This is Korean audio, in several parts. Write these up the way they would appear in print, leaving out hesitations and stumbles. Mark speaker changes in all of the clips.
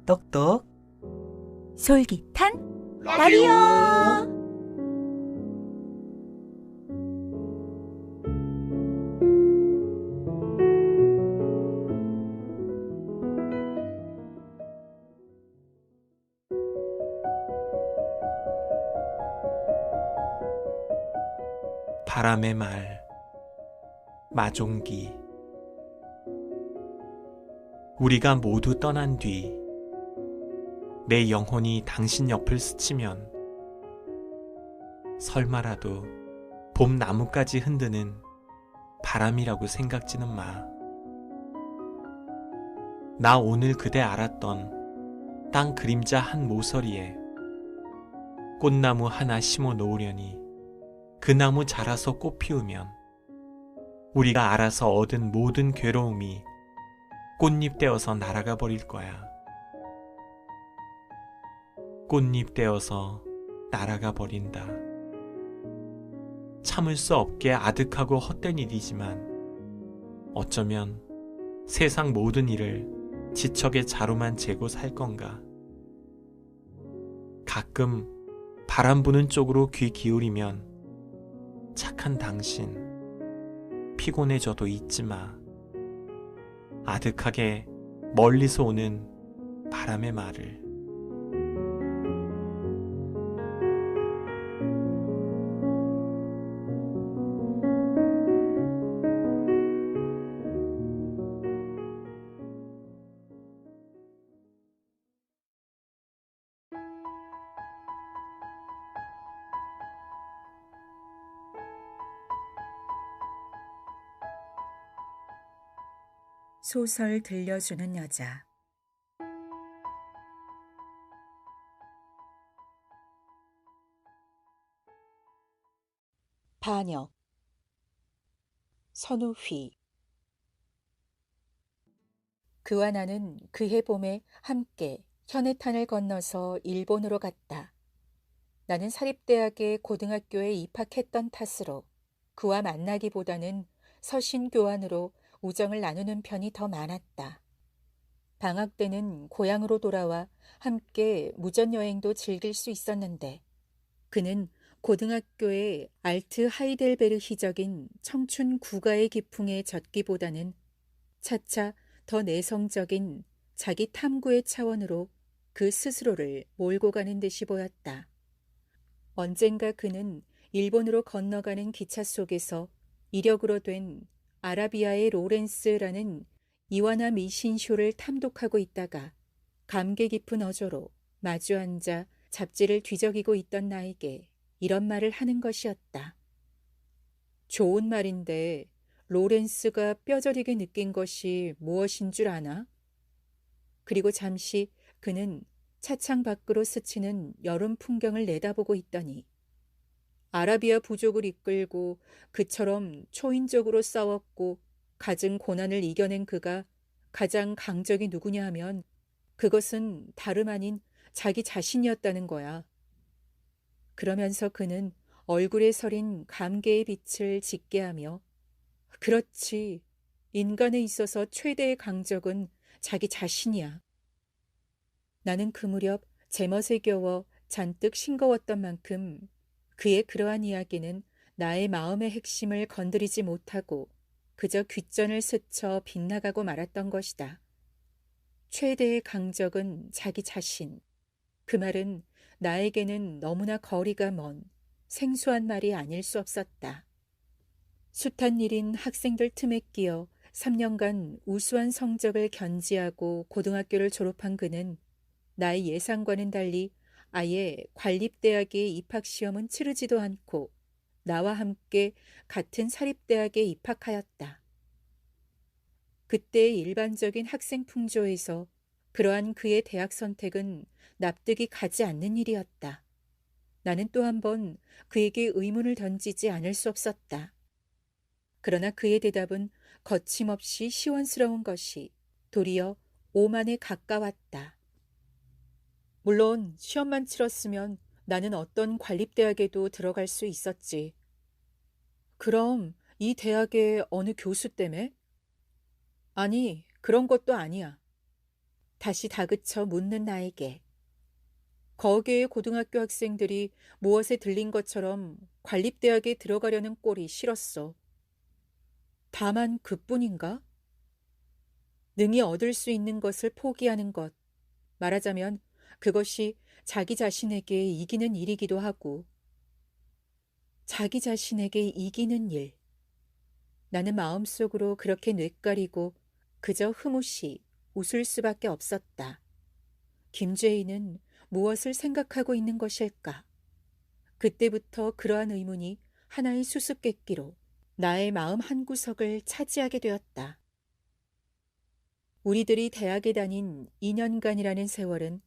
Speaker 1: 똑똑
Speaker 2: 솔깃한 라디오.
Speaker 1: 바람의 말 마종기. 우리가 모두 떠난 뒤 내 영혼이 당신 옆을 스치면 설마라도 봄 나무까지 흔드는 바람이라고 생각지는 마. 나 오늘 그대 알았던 땅 그림자 한 모서리에 꽃나무 하나 심어 놓으려니 그 나무 자라서 꽃 피우면 우리가 알아서 얻은 모든 괴로움이 꽃잎 되어서 날아가 버릴 거야. 꽃잎 되어서 날아가 버린다. 참을 수 없게 아득하고 헛된 일이지만 어쩌면 세상 모든 일을 지척의 자루만 재고 살 건가. 가끔 바람 부는 쪽으로 귀 기울이면 착한 당신 피곤해져도 잊지 마. 아득하게 멀리서 오는 바람의 말을.
Speaker 2: 소설 들려주는 여자. 반역. 선우휘. 그와 나는 그해 봄에 함께 현해탄을 건너서 일본으로 갔다. 나는 사립대학의 고등학교에 입학했던 탓으로 그와 만나기보다는 서신교환으로 우정을 나누는 편이 더 많았다. 방학 때는 고향으로 돌아와 함께 무전여행도 즐길 수 있었는데 그는 고등학교의 알트 하이델베르히적인 청춘 국가의 기풍에 젖기보다는 차차 더 내성적인 자기 탐구의 차원으로 그 스스로를 몰고 가는 듯이 보였다. 언젠가 그는 일본으로 건너가는 기차 속에서 이력으로 된 아라비아의 로렌스라는 이와나 미신쇼를 탐독하고 있다가 감개 깊은 어조로 마주 앉아 잡지를 뒤적이고 있던 나에게 이런 말을 하는 것이었다. 좋은 말인데 로렌스가 뼈저리게 느낀 것이 무엇인 줄 아나? 그리고 잠시 그는 차창 밖으로 스치는 여름 풍경을 내다보고 있더니 아라비아 부족을 이끌고 그처럼 초인적으로 싸웠고 갖은 고난을 이겨낸 그가 가장 강적이 누구냐 하면 그것은 다름 아닌 자기 자신이었다는 거야. 그러면서 그는 얼굴에 서린 감개의 빛을 짙게 하며 그렇지, 인간에 있어서 최대의 강적은 자기 자신이야. 나는 그 무렵 제멋에 겨워 잔뜩 싱거웠던 만큼 그의 그러한 이야기는 나의 마음의 핵심을 건드리지 못하고 그저 귓전을 스쳐 빗나가고 말았던 것이다. 최대의 강적은 자기 자신. 그 말은 나에게는 너무나 거리가 먼 생소한 말이 아닐 수 없었다. 숱한 일인 학생들 틈에 끼어 3년간 우수한 성적을 견지하고 고등학교를 졸업한 그는 나의 예상과는 달리 아예 관립대학의 입학시험은 치르지도 않고 나와 함께 같은 사립대학에 입학하였다. 그때의 일반적인 학생 풍조에서 그러한 그의 대학 선택은 납득이 가지 않는 일이었다. 나는 또 한 번 그에게 의문을 던지지 않을 수 없었다. 그러나 그의 대답은 거침없이 시원스러운 것이 도리어 오만에 가까웠다. 물론 시험만 치렀으면 나는 어떤 관립대학에도 들어갈 수 있었지. 그럼 이 대학의 어느 교수 때문에? 아니, 그런 것도 아니야. 다시 다그쳐 묻는 나에게. 거기에 고등학교 학생들이 무엇에 들린 것처럼 관립대학에 들어가려는 꼴이 싫었어. 다만 그뿐인가? 능히 얻을 수 있는 것을 포기하는 것. 말하자면 그것이 자기 자신에게 이기는 일이기도 하고. 자기 자신에게 이기는 일. 나는 마음속으로 그렇게 뇌까리고 그저 흐뭇이 웃을 수밖에 없었다. 김죄인은 무엇을 생각하고 있는 것일까? 그때부터 그러한 의문이 하나의 수수께끼로 나의 마음 한구석을 차지하게 되었다. 우리들이 대학에 다닌 2년간이라는 세월은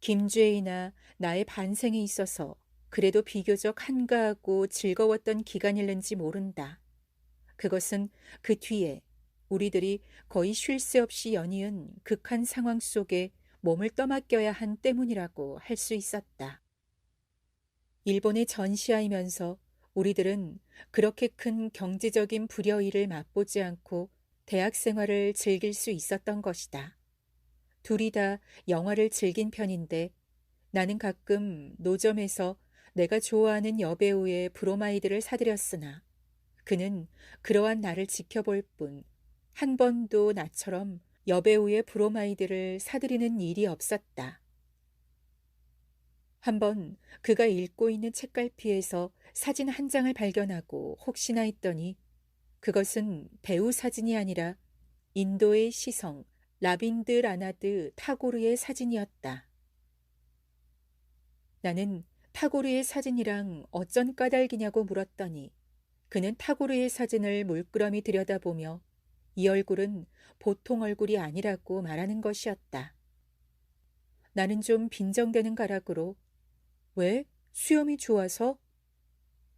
Speaker 2: 김죄인이나 나의 반생에 있어서 그래도 비교적 한가하고 즐거웠던 기간일는지 모른다. 그것은 그 뒤에 우리들이 거의 쉴 새 없이 연이은 극한 상황 속에 몸을 떠맡겨야 한 때문이라고 할 수 있었다. 일본에 전시하이면서 우리들은 그렇게 큰 경제적인 불여의를 맛보지 않고 대학 생활을 즐길 수 있었던 것이다. 둘이 다 영화를 즐긴 편인데 나는 가끔 노점에서 내가 좋아하는 여배우의 브로마이드를 사들였으나 그는 그러한 나를 지켜볼 뿐 한 번도 나처럼 여배우의 브로마이드를 사들이는 일이 없었다. 한번 그가 읽고 있는 책갈피에서 사진 한 장을 발견하고 혹시나 했더니 그것은 배우 사진이 아니라 인도의 시성 라빈드 라나드 타고르의 사진이었다. 나는 타고르의 사진이랑 어쩐 까닭이냐고 물었더니 그는 타고르의 사진을 물끄러미 들여다보며 이 얼굴은 보통 얼굴이 아니라고 말하는 것이었다. 나는 좀 빈정대는 가락으로 왜? 수염이 좋아서?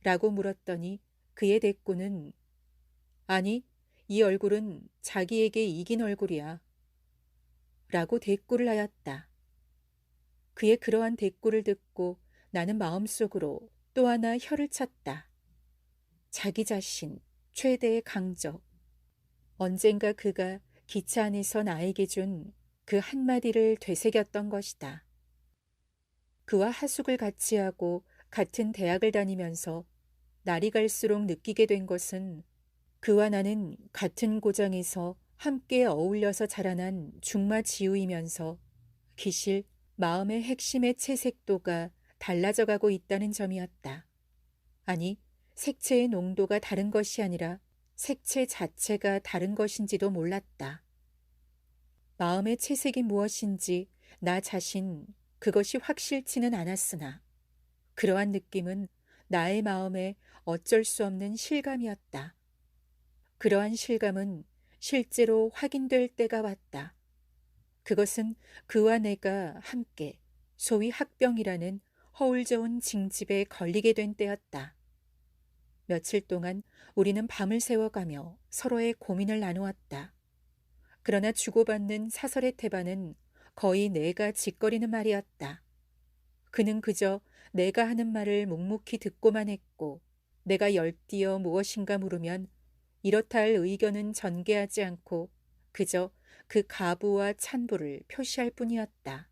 Speaker 2: 라고 물었더니 그의 대꾸는 아니, 이 얼굴은 자기에게 이긴 얼굴이야. 라고 대꾸를 하였다. 그의 그러한 대꾸를 듣고 나는 마음속으로 또 하나 혀를 찼다. 자기 자신, 최대의 강적. 언젠가 그가 기차 안에서 나에게 준 그 한마디를 되새겼던 것이다. 그와 하숙을 같이 하고 같은 대학을 다니면서 날이 갈수록 느끼게 된 것은 그와 나는 같은 고장에서 함께 어울려서 자라난 중마지우이면서 기실 마음의 핵심의 채색도가 달라져 가고 있다는 점이었다. 아니, 색채의 농도가 다른 것이 아니라 색채 자체가 다른 것인지도 몰랐다. 마음의 채색이 무엇인지 나 자신 그것이 확실치는 않았으나 그러한 느낌은 나의 마음에 어쩔 수 없는 실감이었다. 그러한 실감은 실제로 확인될 때가 왔다. 그것은 그와 내가 함께 소위 학병이라는 허울 좋은 징집에 걸리게 된 때였다. 며칠 동안 우리는 밤을 새워가며 서로의 고민을 나누었다. 그러나 주고받는 사설의 태반은 거의 내가 짓거리는 말이었다. 그는 그저 내가 하는 말을 묵묵히 듣고만 했고 내가 열띠어 무엇인가 물으면 이렇다 할 의견은 전개하지 않고 그저 그 가부와 찬부를 표시할 뿐이었다.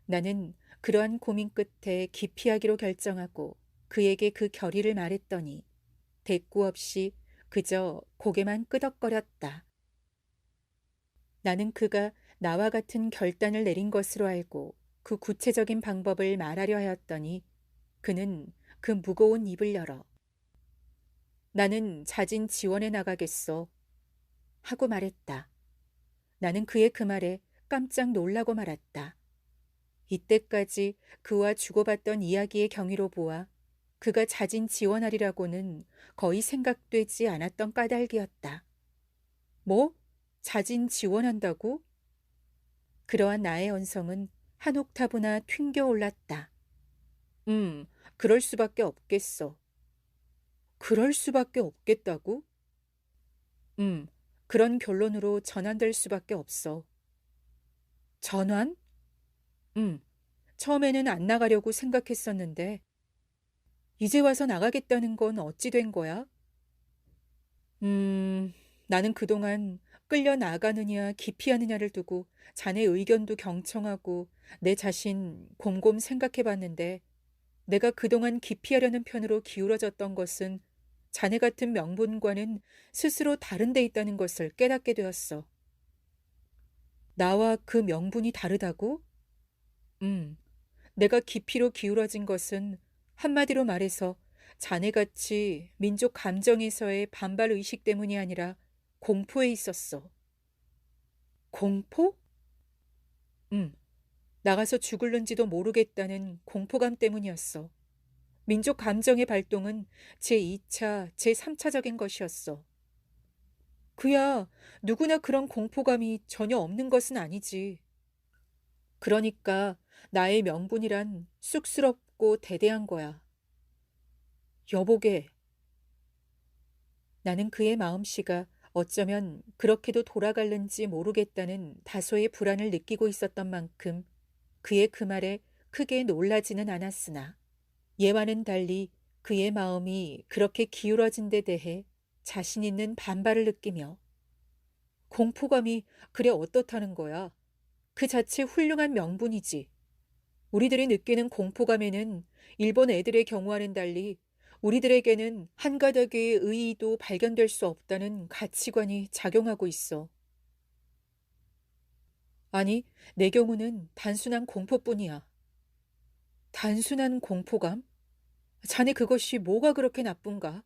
Speaker 2: 나는 그러한 고민 끝에 기피하기로 결정하고 그에게 그 결의를 말했더니 대꾸 없이 그저 고개만 끄덕거렸다. 나는 그가 나와 같은 결단을 내린 것으로 알고 그 구체적인 방법을 말하려 하였더니 그는 그 무거운 입을 열어 나는 자진 지원해 나가겠어 하고 말했다. 나는 그의 그 말에 깜짝 놀라고 말았다. 이때까지 그와 주고받던 이야기의 경위로 보아 그가 자진 지원하리라고는 거의 생각되지 않았던 까닭이었다. 뭐? 자진 지원한다고? 그러한 나의 언성은 한 옥타브나 튕겨 올랐다. 그럴 수밖에 없겠어. 그럴 수밖에 없겠다고? 그런 결론으로 전환될 수밖에 없어. 전환? 처음에는 안 나가려고 생각했었는데 이제 와서 나가겠다는 건 어찌 된 거야? 나는 그동안 끌려 나가느냐 기피하느냐를 두고 자네 의견도 경청하고 내 자신 곰곰 생각해 봤는데 내가 그동안 기피하려는 편으로 기울어졌던 것은 자네 같은 명분과는 스스로 다른 데 있다는 것을 깨닫게 되었어. 나와 그 명분이 다르다고? 음, 내가 기피로 기울어진 것은 한마디로 말해서 자네같이 민족 감정에서의 반발 의식 때문이 아니라 공포에 있었어. 공포? 음, 나가서 죽을는지도 모르겠다는 공포감 때문이었어. 민족 감정의 발동은 제2차, 제3차적인 것이었어. 그야 누구나 그런 공포감이 전혀 없는 것은 아니지. 그러니까 나의 명분이란 쑥스럽고 대대한 거야. 여보게. 나는 그의 마음씨가 어쩌면 그렇게도 돌아갈는지 모르겠다는 다소의 불안을 느끼고 있었던 만큼 그의 그 말에 크게 놀라지는 않았으나 예와는 달리 그의 마음이 그렇게 기울어진 데 대해 자신 있는 반발을 느끼며 공포감이 그래 어떻다는 거야. 그 자체 훌륭한 명분이지. 우리들이 느끼는 공포감에는 일본 애들의 경우와는 달리 우리들에게는 한 가닥의 의의도 발견될 수 없다는 가치관이 작용하고 있어. 아니, 내 경우는 단순한 공포뿐이야. 단순한 공포감? 자네 그것이 뭐가 그렇게 나쁜가?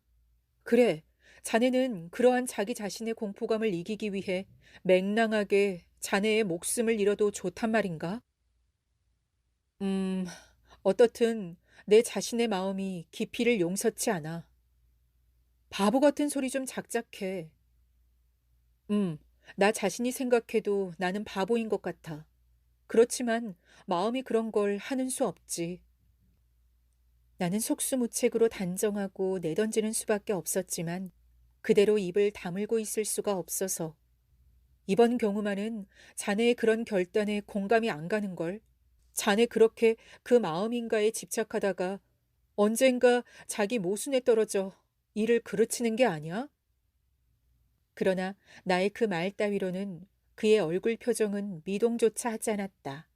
Speaker 2: 그래, 자네는 그러한 자기 자신의 공포감을 이기기 위해 맹랑하게 자네의 목숨을 잃어도 좋단 말인가? 음, 어떻든 내 자신의 마음이 깊이를 용서치 않아. 바보 같은 소리 좀 작작해. 음, 나 자신이 생각해도 나는 바보인 것 같아. 그렇지만 마음이 그런 걸 하는 수 없지. 나는 속수무책으로 단정하고 내던지는 수밖에 없었지만 그대로 입을 다물고 있을 수가 없어서 이번 경우만은 자네의 그런 결단에 공감이 안 가는 걸. 자네 그렇게 그 마음인가에 집착하다가 언젠가 자기 모순에 떨어져 일을 그르치는 게 아니야? 그러나 나의 그 말 따위로는 그의 얼굴 표정은 미동조차 하지 않았다.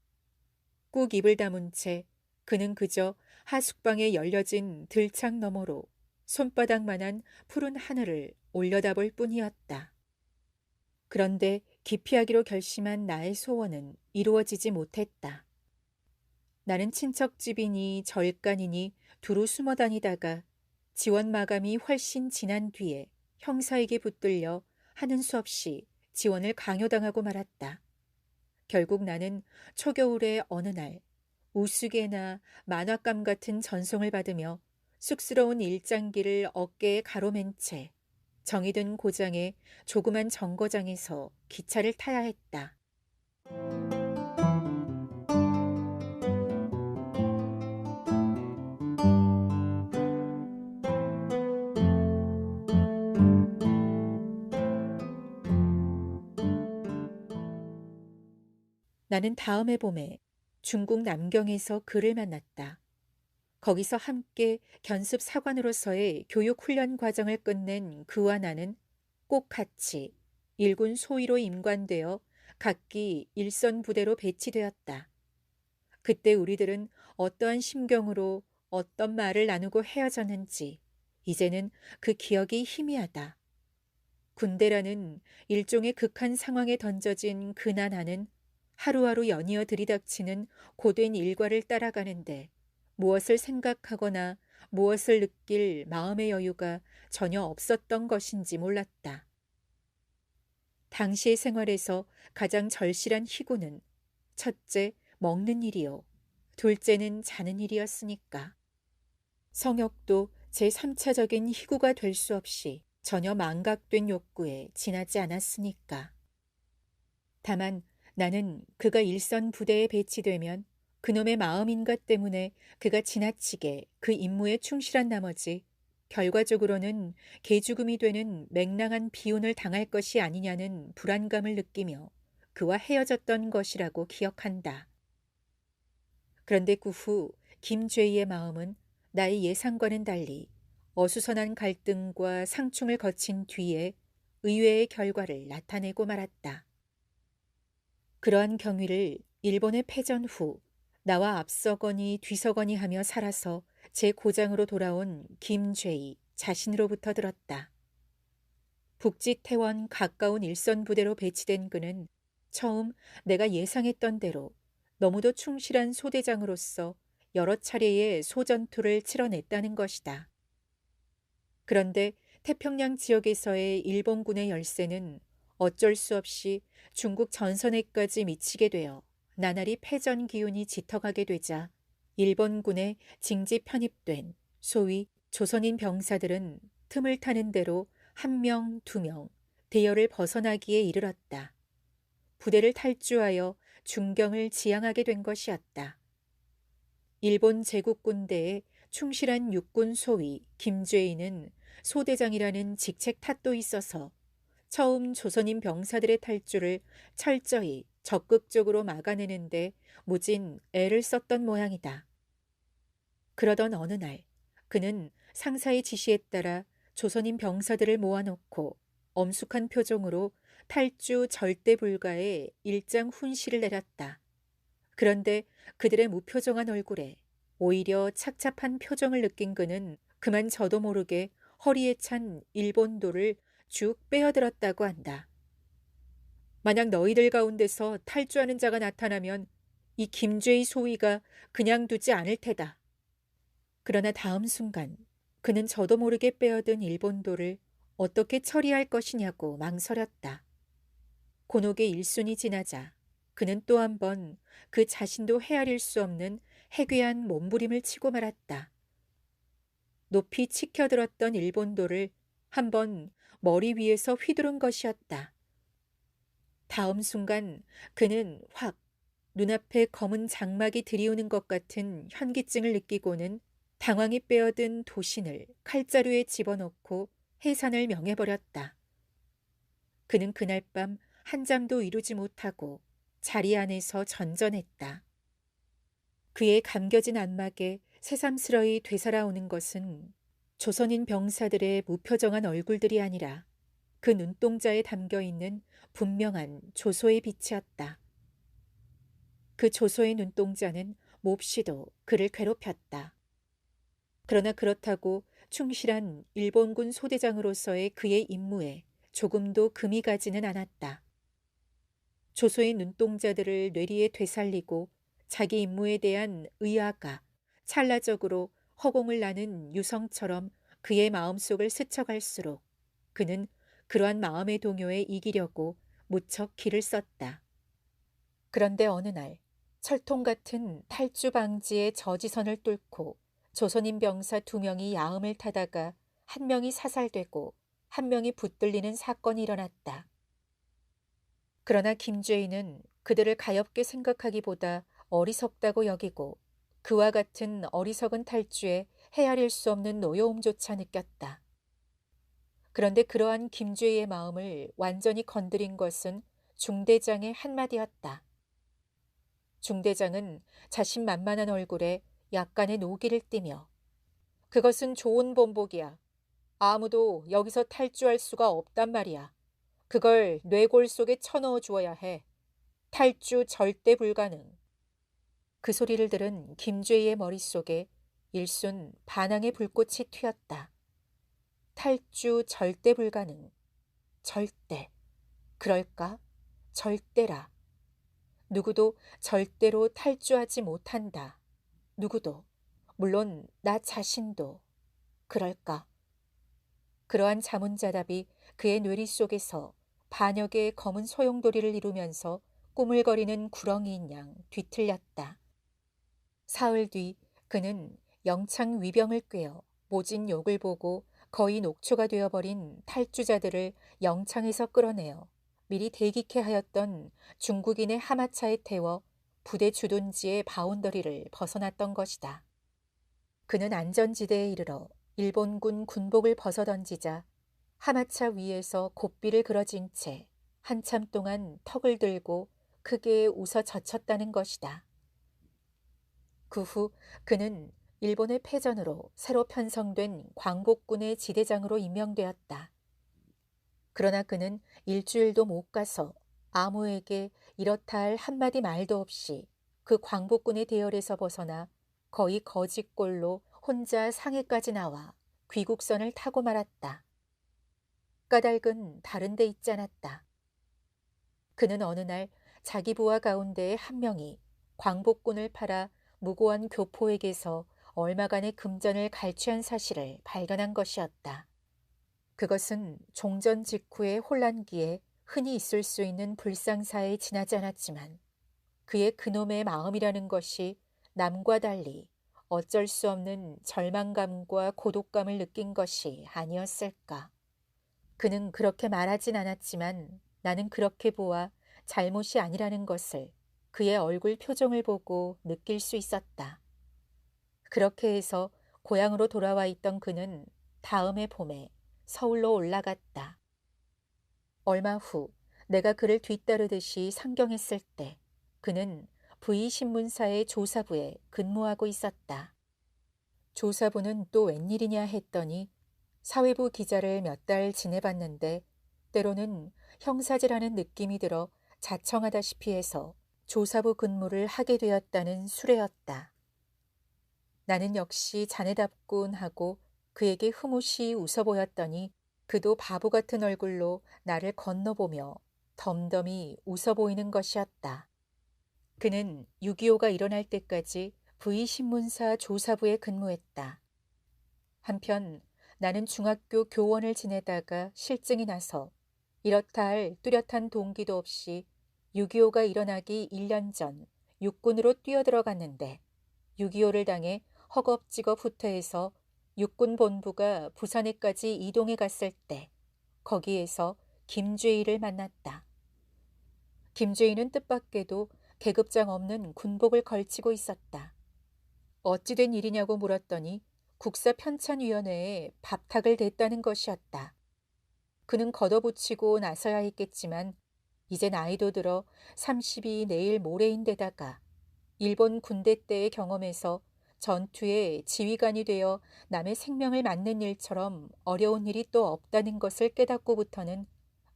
Speaker 2: 꾹 입을 다문 채 그는 그저 하숙방에 열려진 들창 너머로 손바닥만한 푸른 하늘을 올려다볼 뿐이었다. 그런데 기피하기로 결심한 나의 소원은 이루어지지 못했다. 나는 친척집이니 절간이니 두루 숨어 다니다가 지원 마감이 훨씬 지난 뒤에 형사에게 붙들려 하는 수 없이 지원을 강요당하고 말았다. 결국 나는 초겨울의 어느 날 우스개나 만화감 같은 전송을 받으며 쑥스러운 일장기를 어깨에 가로맨 채 정이 든 고장의 조그만 정거장에서 기차를 타야 했다. 나는 다음 해 봄에 중국 남경에서 그를 만났다. 거기서 함께 견습 사관으로서의 교육 훈련 과정을 끝낸 그와 나는 꼭 같이 일군 소위로 임관되어 각기 일선 부대로 배치되었다. 그때 우리들은 어떠한 심경으로 어떤 말을 나누고 헤어졌는지 이제는 그 기억이 희미하다. 군대라는 일종의 극한 상황에 던져진 그나 나는 하루하루 연이어 들이닥치는 고된 일과를 따라가는데 무엇을 생각하거나 무엇을 느낄 마음의 여유가 전혀 없었던 것인지 몰랐다. 당시의 생활에서 가장 절실한 희고는 첫째, 먹는 일이요. 둘째는 자는 일이었으니까. 성욕도 제3차적인 희구가 될 수 없이 전혀 망각된 욕구에 지나지 않았으니까. 다만 나는 그가 일선 부대에 배치되면 그놈의 마음인가 때문에 그가 지나치게 그 임무에 충실한 나머지 결과적으로는 개죽음이 되는 맹랑한 비운을 당할 것이 아니냐는 불안감을 느끼며 그와 헤어졌던 것이라고 기억한다. 그런데 그 후 김죄희의 마음은 나의 예상과는 달리 어수선한 갈등과 상충을 거친 뒤에 의외의 결과를 나타내고 말았다. 그러한 경위를 일본의 패전 후 나와 앞서거니 뒤서거니 하며 살아서 제 고장으로 돌아온 김죄희 자신으로부터 들었다. 북지태원 가까운 일선 부대로 배치된 그는 처음 내가 예상했던 대로 너무도 충실한 소대장으로서 여러 차례의 소전투를 치러냈다는 것이다. 그런데 태평양 지역에서의 일본군의 열세는 어쩔 수 없이 중국 전선에까지 미치게 되어 나날이 패전 기운이 짙어가게 되자 일본군에 징집 편입된 소위 조선인 병사들은 틈을 타는 대로 1명, 2명 대열을 벗어나기에 이르렀다. 부대를 탈주하여 중경을 지향하게 된 것이었다. 일본 제국군대의 충실한 육군 소위 김죄인은 소대장이라는 직책 탓도 있어서 처음 조선인 병사들의 탈주를 철저히 적극적으로 막아내는데 무진 애를 썼던 모양이다. 그러던 어느 날 그는 상사의 지시에 따라 조선인 병사들을 모아놓고 엄숙한 표정으로 탈주 절대 불가의 일장 훈시를 내렸다. 그런데 그들의 무표정한 얼굴에 오히려 착잡한 표정을 느낀 그는 그만 저도 모르게 허리에 찬 일본도를 쭉 빼어들었다고 한다. 만약 너희들 가운데서 탈주하는 자가 나타나면 이 김죄의 소위가 그냥 두지 않을 테다. 그러나 다음 순간 그는 저도 모르게 빼어든 일본도를 어떻게 처리할 것이냐고 망설였다. 곤혹의 일순이 지나자 그는 또 한 번 그 자신도 헤아릴 수 없는 해괴한 몸부림을 치고 말았다. 높이 치켜들었던 일본도를 한번 머리 위에서 휘두른 것이었다. 다음 순간 그는 확 눈앞에 검은 장막이 들이우는 것 같은 현기증을 느끼고는 당황히 빼어든 도신을 칼자루에 집어넣고 해산을 명해버렸다. 그는 그날 밤 한잠도 이루지 못하고 자리 안에서 전전했다. 그의 감겨진 안막에 새삼스러이 되살아오는 것은 조선인 병사들의 무표정한 얼굴들이 아니라 그 눈동자에 담겨있는 분명한 조소의 빛이었다. 그 조소의 눈동자는 몹시도 그를 괴롭혔다. 그러나 그렇다고 충실한 일본군 소대장으로서의 그의 임무에 조금도 금이 가지는 않았다. 조소의 눈동자들을 뇌리에 되살리고 자기 임무에 대한 의아가 찰나적으로 허공을 나는 유성처럼 그의 마음속을 스쳐갈수록 그는 그러한 마음의 동요에 이기려고 무척 기를 썼다. 그런데 어느 날 철통 같은 탈주 방지의 저지선을 뚫고 조선인 병사 2명이 야음을 타다가 1명이 사살되고 1명이 붙들리는 사건이 일어났다. 그러나 김죄인은 그들을 가엾게 생각하기보다 어리석다고 여기고 그와 같은 어리석은 탈주에 헤아릴 수 없는 노여움조차 느꼈다. 그런데 그러한 김죄의 마음을 완전히 건드린 것은 중대장의 한마디였다. 중대장은 자신만만한 얼굴에 약간의 노기를 띠며 그것은 좋은 본보기야. 아무도 여기서 탈주할 수가 없단 말이야. 그걸 뇌골 속에 쳐넣어 주어야 해. 탈주 절대 불가능. 그 소리를 들은 김죄희의 머릿속에 일순 반항의 불꽃이 튀었다. 탈주 절대 불가능. 절대. 그럴까? 절대라. 누구도 절대로 탈주하지 못한다. 누구도. 물론 나 자신도. 그럴까? 그러한 자문자답이 그의 뇌리 속에서 반역의 검은 소용돌이를 이루면서 꾸물거리는 구렁이인 양 뒤틀렸다. 사흘 뒤 그는 영창 위병을 꿰어 모진 욕을 보고 거의 녹초가 되어버린 탈주자들을 영창에서 끌어내어 미리 대기케 하였던 중국인의 하마차에 태워 부대 주둔지의 바운더리를 벗어났던 것이다. 그는 안전지대에 이르러 일본군 군복을 벗어던지자 하마차 위에서 곱비를 그어진 채 한참 동안 턱을 들고 크게 웃어 젖혔다는 것이다. 그 후 그는 일본의 패전으로 새로 편성된 광복군의 지대장으로 임명되었다. 그러나 그는 일주일도 못 가서 아무에게 이렇다 할 한마디 말도 없이 그 광복군의 대열에서 벗어나 거의 거지꼴로 혼자 상해까지 나와 귀국선을 타고 말았다. 까닭은 다른 데 있지 않았다. 그는 어느 날 자기 부하 가운데의 한 명이 광복군을 팔아 무고한 교포에게서 얼마간의 금전을 갈취한 사실을 발견한 것이었다. 그것은 종전 직후의 혼란기에 흔히 있을 수 있는 불상사에 지나지 않았지만 그의 그놈의 마음이라는 것이 남과 달리 어쩔 수 없는 절망감과 고독감을 느낀 것이 아니었을까. 그는 그렇게 말하진 않았지만 나는 그렇게 보아 잘못이 아니라는 것을 그의 얼굴 표정을 보고 느낄 수 있었다. 그렇게 해서 고향으로 돌아와 있던 그는 다음해 봄에 서울로 올라갔다. 얼마 후 내가 그를 뒤따르듯이 상경했을 때 그는 V 신문사의 조사부에 근무하고 있었다. 조사부는 또 웬일이냐 했더니 사회부 기자를 몇 달 지내봤는데 때로는 형사질하는 느낌이 들어 자청하다시피 해서 조사부 근무를 하게 되었다는 수레였다. 나는 역시 자네답군 하고 그에게 흐뭇이 웃어 보였더니 그도 바보 같은 얼굴로 나를 건너보며 덤덤히 웃어 보이는 것이었다. 그는 6.25가 일어날 때까지 V신문사 조사부에 근무했다. 한편 나는 중학교 교원을 지내다가 실증이 나서 이렇다 할 뚜렷한 동기도 없이 6.25가 일어나기 1년 전 육군으로 뛰어들어갔는데 6.25를 당해 허겁지겁 후퇴해서 육군 본부가 부산에까지 이동해 갔을 때 거기에서 김죄희를 만났다. 김죄희는 뜻밖에도 계급장 없는 군복을 걸치고 있었다. 어찌된 일이냐고 물었더니 국사편찬위원회에 밥탁을 댔다는 것이었다. 그는 걷어붙이고 나서야 했겠지만 이제 나이도 들어 30이 내일 모레인데다가 일본 군대 때의 경험에서 전투에 지휘관이 되어 남의 생명을 맞는 일처럼 어려운 일이 또 없다는 것을 깨닫고부터는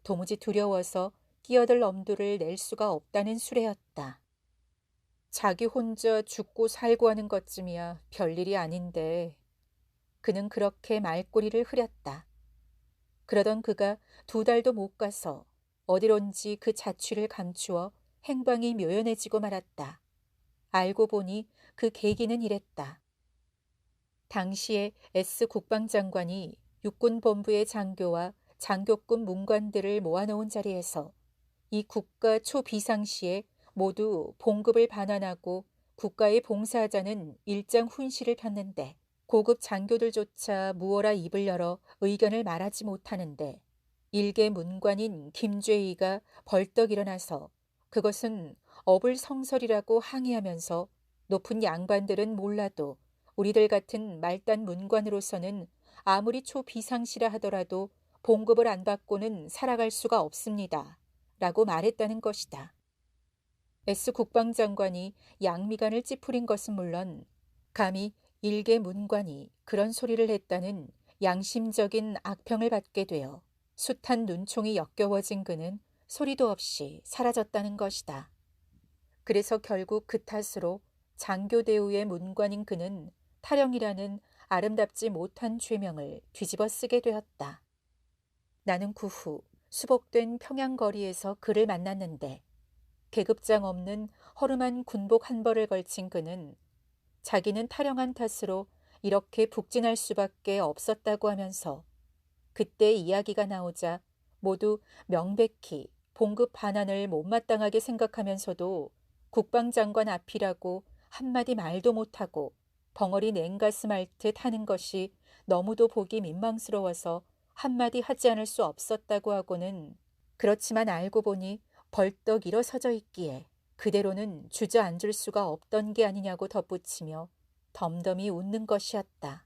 Speaker 2: 도무지 두려워서 끼어들 엄두를 낼 수가 없다는 수레였다. 자기 혼자 죽고 살고 하는 것쯤이야 별일이 아닌데 그는 그렇게 말꼬리를 흐렸다. 그러던 그가 2달도 못 가서 어디론지 그 자취를 감추어 행방이 묘연해지고 말았다. 알고 보니 그 계기는 이랬다. 당시에 S 국방장관이 육군본부의 장교와 장교급 문관들을 모아놓은 자리에서 이 국가 초비상시에 모두 봉급을 반환하고 국가에 봉사하자는 일장 훈시를 폈는데 고급 장교들조차 무어라 입을 열어 의견을 말하지 못하는데 일개 문관인 김죄희가 벌떡 일어나서 그것은 어불성설이라고 항의하면서 높은 양반들은 몰라도 우리들 같은 말단 문관으로서는 아무리 초비상시라 하더라도 봉급을 안 받고는 살아갈 수가 없습니다. 라고 말했다는 것이다. S 국방장관이 양미간을 찌푸린 것은 물론 감히 일개 문관이 그런 소리를 했다는 양심적인 악평을 받게 되어 숱한 눈총이 역겨워진 그는 소리도 없이 사라졌다는 것이다. 그래서 결국 그 탓으로 장교대우의 문관인 그는 탈영이라는 아름답지 못한 죄명을 뒤집어 쓰게 되었다. 나는 그 후 수복된 평양거리에서 그를 만났는데 계급장 없는 허름한 군복 한 벌을 걸친 그는 자기는 탈영한 탓으로 이렇게 북진할 수밖에 없었다고 하면서 그때 이야기가 나오자 모두 명백히 봉급 반환을 못마땅하게 생각하면서도 국방장관 앞이라고 한마디 말도 못하고 벙어리 냉가슴 앓듯 하는 것이 너무도 보기 민망스러워서 한마디 하지 않을 수 없었다고 하고는 그렇지만 알고 보니 벌떡 일어서져 있기에 그대로는 주저앉을 수가 없던 게 아니냐고 덧붙이며 덤덤히 웃는 것이었다.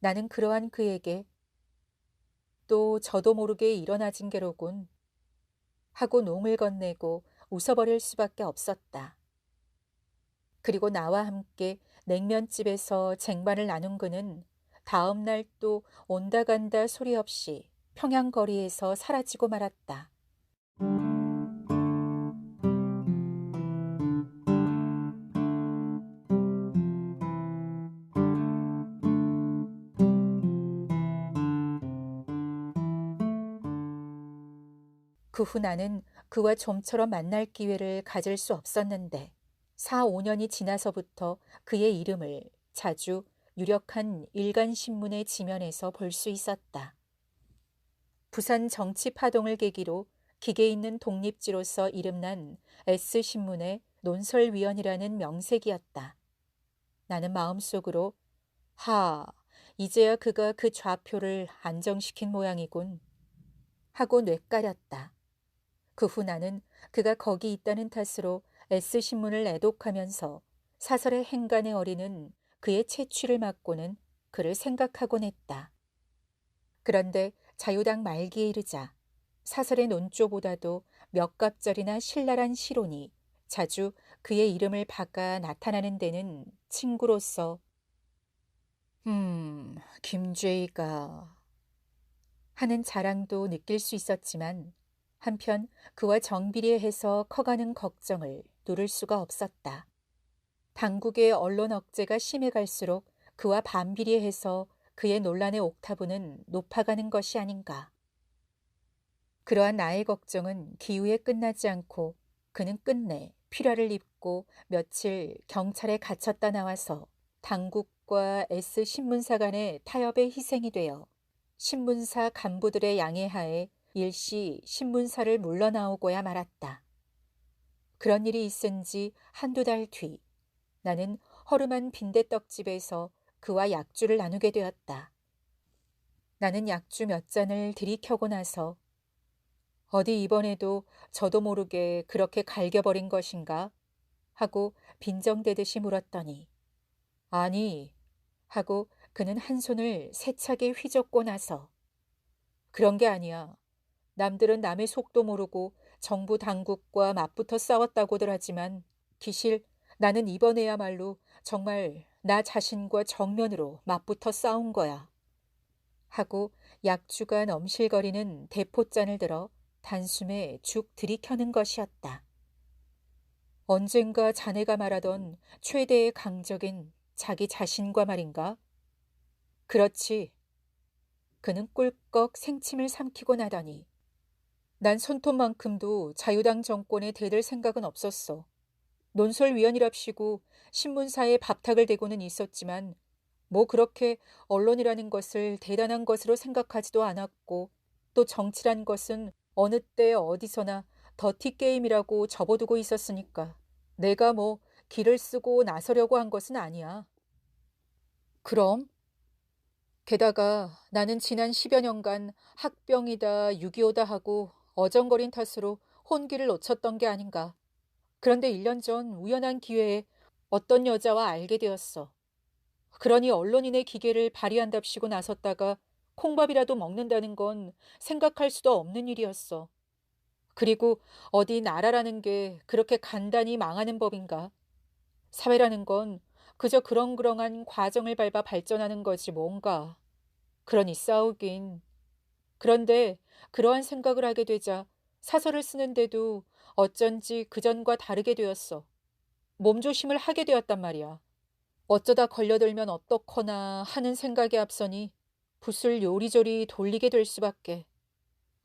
Speaker 2: 나는 그러한 그에게 또 저도 모르게 일어나진 게로군 하고 농을 건네고 웃어버릴 수밖에 없었다. 그리고 나와 함께 냉면집에서 쟁반을 나눈 그는 다음 날 또 온다 간다 소리 없이 평양 거리에서 사라지고 말았다. 그 후 나는 그와 좀처럼 만날 기회를 가질 수 없었는데 4, 5년이 지나서부터 그의 이름을 자주 유력한 일간 신문의 지면에서 볼 수 있었다. 부산 정치 파동을 계기로 기계 있는 독립지로서 이름난 S신문의 논설위원이라는 명색이었다. 나는 마음속으로 이제야 그가 그 좌표를 안정시킨 모양이군 하고 뇌까렸다. 그 후 나는 그가 거기 있다는 탓으로 S신문을 애독하면서 사설의 행간에 어리는 그의 채취를 막고는 그를 생각하곤 했다. 그런데 자유당 말기에 이르자 사설의 논조보다도 몇 갑절이나 신랄한 시론이 자주 그의 이름을 바꿔 나타나는 데는 친구로서 김죄희가 하는 자랑도 느낄 수 있었지만 한편 그와 정비례해서 커가는 걱정을 누를 수가 없었다. 당국의 언론 억제가 심해갈수록 그와 반비례해서 그의 논란의 옥타브는 높아가는 것이 아닌가. 그러한 나의 걱정은 기우에 끝나지 않고 그는 끝내 필화를 입고 며칠 경찰에 갇혔다 나와서 당국과 S신문사 간의 타협의 희생이 되어 신문사 간부들의 양해하에 일시 신문사를 물러나오고야 말았다. 그런 일이 있은 지 한두 달 뒤 나는 허름한 빈대떡집에서 그와 약주를 나누게 되었다. 나는 약주 몇 잔을 들이켜고 나서 어디 이번에도 저도 모르게 그렇게 갈겨버린 것인가? 하고 빈정대듯이 물었더니 아니 하고 그는 한 손을 세차게 휘젓고 나서 그런 게 아니야. 남들은 남의 속도 모르고 정부 당국과 맞붙어 싸웠다고들 하지만 기실 나는 이번에야말로 정말 나 자신과 정면으로 맞붙어 싸운 거야. 하고 약주가 넘실거리는 대포잔을 들어 단숨에 죽 들이켜는 것이었다. 언젠가 자네가 말하던 최대의 강적인 자기 자신과 말인가? 그렇지. 그는 꿀꺽 생침을 삼키고 나더니 난 손톱만큼도 자유당 정권에 대들 생각은 없었어. 논설위원이랍시고 신문사에 밥탁을 대고는 있었지만 뭐 그렇게 언론이라는 것을 대단한 것으로 생각하지도 않았고 또 정치란 것은 어느 때 어디서나 더티게임이라고 접어두고 있었으니까 내가 뭐 기를 쓰고 나서려고 한 것은 아니야. 그럼? 게다가 나는 지난 10여 년간 학병이다 6.25다 하고 어정거린 탓으로 혼기를 놓쳤던 게 아닌가. 그런데 1년 전 우연한 기회에 어떤 여자와 알게 되었어. 그러니 언론인의 기계를 발휘한답시고 나섰다가 콩밥이라도 먹는다는 건 생각할 수도 없는 일이었어. 그리고 어디 나라라는 게 그렇게 간단히 망하는 법인가. 사회라는 건 그저 그렁그렁한 과정을 밟아 발전하는 거지 뭔가. 그러니 싸우긴. 그런데 그러한 생각을 하게 되자 사설을 쓰는데도 어쩐지 그전과 다르게 되었어. 몸조심을 하게 되었단 말이야. 어쩌다 걸려들면 어떡하나 하는 생각에 앞서니 붓을 요리조리 돌리게 될 수밖에.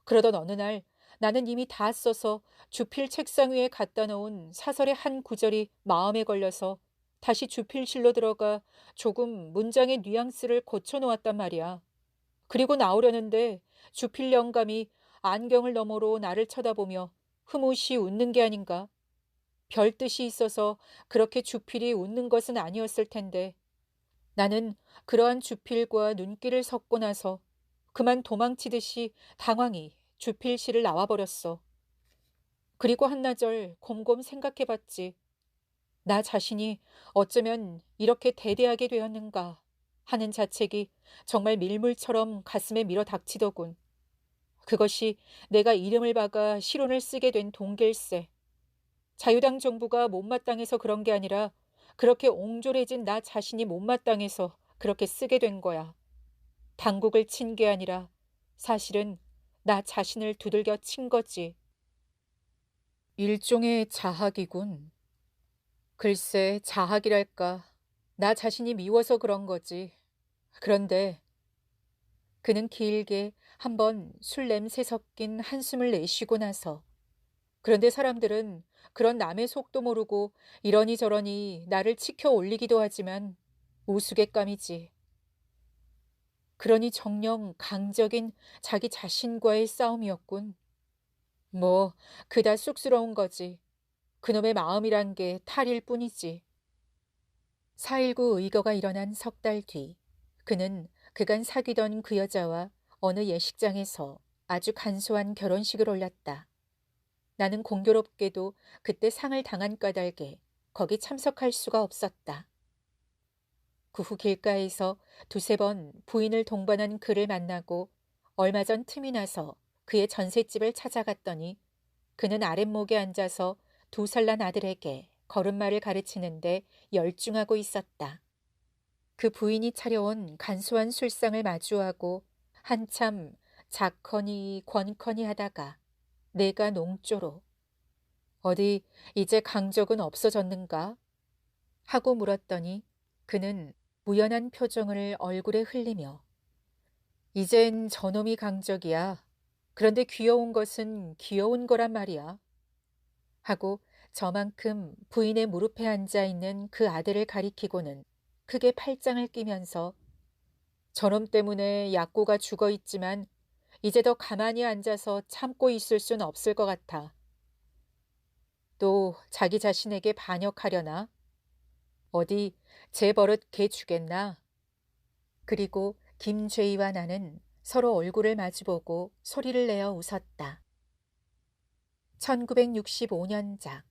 Speaker 2: 그러던 어느 날 나는 이미 다 써서 주필 책상 위에 갖다 놓은 사설의 한 구절이 마음에 걸려서 다시 주필실로 들어가 조금 문장의 뉘앙스를 고쳐놓았단 말이야. 그리고 나오려는데 주필 영감이 안경을 너머로 나를 쳐다보며 흐뭇이 웃는 게 아닌가. 별 뜻이 있어서 그렇게 주필이 웃는 것은 아니었을 텐데 나는 그러한 주필과 눈길을 섞고 나서 그만 도망치듯이 당황히 주필실을 나와버렸어. 그리고 한나절 곰곰 생각해봤지. 나 자신이 어쩌면 이렇게 대대하게 되었는가 하는 자책이 정말 밀물처럼 가슴에 밀어 닥치더군. 그것이 내가 이름을 박아 시론을 쓰게 된 동기일세. 자유당 정부가 못마땅해서 그런 게 아니라 그렇게 옹졸해진 나 자신이 못마땅해서 그렇게 쓰게 된 거야. 당국을 친 게 아니라 사실은 나 자신을 두들겨 친 거지. 일종의 자학이군. 글쎄, 자학이랄까. 나 자신이 미워서 그런 거지. 그런데 그는 길게 한번 술 냄새 섞인 한숨을 내쉬고 나서, 그런데 사람들은 그런 남의 속도 모르고 이러니 저러니 나를 치켜 올리기도 하지만 우스갯감이지. 그러니 정녕 강적인 자기 자신과의 싸움이었군. 뭐 그다 쑥스러운 거지. 그놈의 마음이란 게 탈일 뿐이지. 4.19 의거가 일어난 석 달 뒤, 그는 그간 사귀던 그 여자와 어느 예식장에서 아주 간소한 결혼식을 올렸다. 나는 공교롭게도 그때 상을 당한 까닭에 거기 참석할 수가 없었다. 그 후 길가에서 두세 번 부인을 동반한 그를 만나고 얼마 전 틈이 나서 그의 전셋집을 찾아갔더니 그는 아랫목에 앉아서 2살 난 아들에게 걸음마를 가르치는데 열중하고 있었다. 그 부인이 차려온 간소한 술상을 마주하고 한참 작거니 권거니 하다가 내가 농조로 어디 이제 강적은 없어졌는가? 하고 물었더니 그는 무연한 표정을 얼굴에 흘리며 이젠 저놈이 강적이야. 그런데 귀여운 것은 귀여운 거란 말이야. 하고 저만큼 부인의 무릎에 앉아있는 그 아들을 가리키고는 크게 팔짱을 끼면서 저놈 때문에 약고가 죽어있지만 이제 더 가만히 앉아서 참고 있을 순 없을 것 같아. 또 자기 자신에게 반역하려나? 어디 제 버릇 걔 주겠나? 그리고 김죄희와 나는 서로 얼굴을 마주보고 소리를 내어 웃었다. 1965년작.